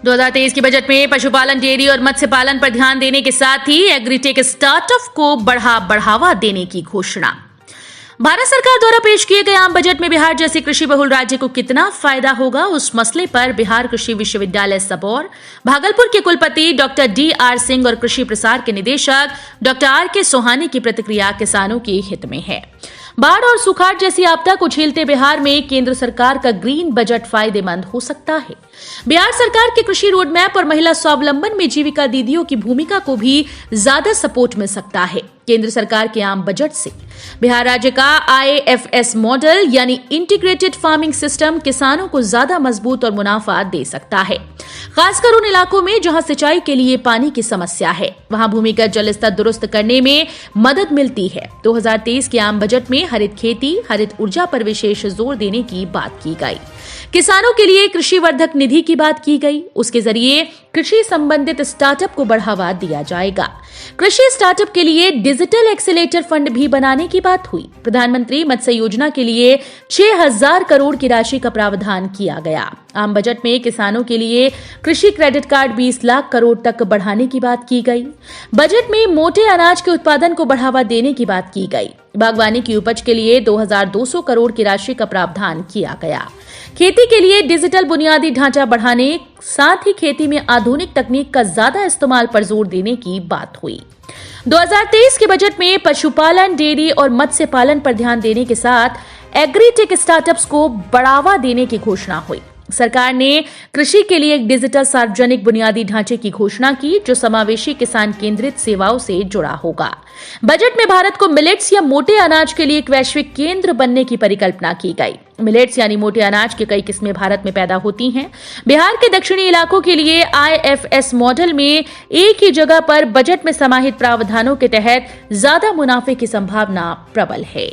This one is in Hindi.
2023 के बजट में पशुपालन, डेयरी और मत्स्य पालन पर ध्यान देने के साथ ही एग्रीटेक स्टार्टअप को बढ़ावा देने की घोषणा। भारत सरकार द्वारा पेश किए गए आम बजट में बिहार जैसे कृषि बहुल राज्य को कितना फायदा होगा, उस मसले पर बिहार कृषि विश्वविद्यालय सबौर, भागलपुर के कुलपति डॉक्टर डी.आर. सिंह और कृषि प्रसार के निदेशक डॉक्टर आर.के. सोहानी की प्रतिक्रिया किसानों के हित में है। बाढ़ और सुखाड़ जैसी आपदा को झेलते बिहार में केंद्र सरकार का ग्रीन बजट फायदेमंद हो सकता है। बिहार सरकार के कृषि रोडमैप और महिला स्वावलंबन में जीविका दीदियों की भूमिका को भी ज्यादा सपोर्ट मिल सकता है। केंद्र सरकार के आम बजट से बिहार राज्य का IFS मॉडल यानी इंटीग्रेटेड फार्मिंग सिस्टम किसानों को ज्यादा मजबूत और मुनाफा दे सकता है, खासकर उन इलाकों में जहां सिंचाई के लिए पानी की समस्या है। वहां भूमिगत जल स्तर दुरुस्त करने में मदद मिलती है। 2023 के आम बजट में हरित खेती, हरित ऊर्जा पर विशेष जोर देने की बात की गई। किसानों के लिए कृषि वर्धक निधि की बात की गई, उसके जरिए कृषि संबंधित स्टार्टअप को बढ़ावा दिया जाएगा। कृषि स्टार्टअप के लिए डिजिटल एक्सेलेरेटर फंड भी बनाने की बात हुई। प्रधानमंत्री मत्स्य योजना के लिए 6,000 करोड़ की राशि का प्रावधान किया गया। आम बजट में किसानों के लिए कृषि क्रेडिट कार्ड 20 लाख करोड़ तक बढ़ाने की बात की गई। बजट में मोटे अनाज के उत्पादन को बढ़ावा देने की बात की गई। बागवानी की उपज के लिए 2,200 करोड़ की राशि का प्रावधान किया गया। खेती के लिए डिजिटल बुनियादी ढांचा बढ़ाने, साथ ही खेती में आधुनिक तकनीक का ज्यादा इस्तेमाल पर जोर देने की बात हुई। 2023 के बजट में पशुपालन, डेयरी और मत्स्य पालन पर ध्यान देने के साथ एग्रीटेक स्टार्टअप्स को बढ़ावा देने की घोषणा हुई। सरकार ने कृषि के लिए एक डिजिटल सार्वजनिक बुनियादी ढांचे की घोषणा की, जो समावेशी किसान केंद्रित सेवाओं से जुड़ा होगा। बजट में भारत को मिलेट्स या मोटे अनाज के लिए एक वैश्विक केंद्र बनने की परिकल्पना की गई। मिलेट्स यानी मोटे अनाज की कई किस्में भारत में पैदा होती हैं। बिहार के दक्षिणी इलाकों के लिए IFS मॉडल में एक ही जगह पर बजट में समाहित प्रावधानों के तहत ज्यादा मुनाफे की संभावना प्रबल है।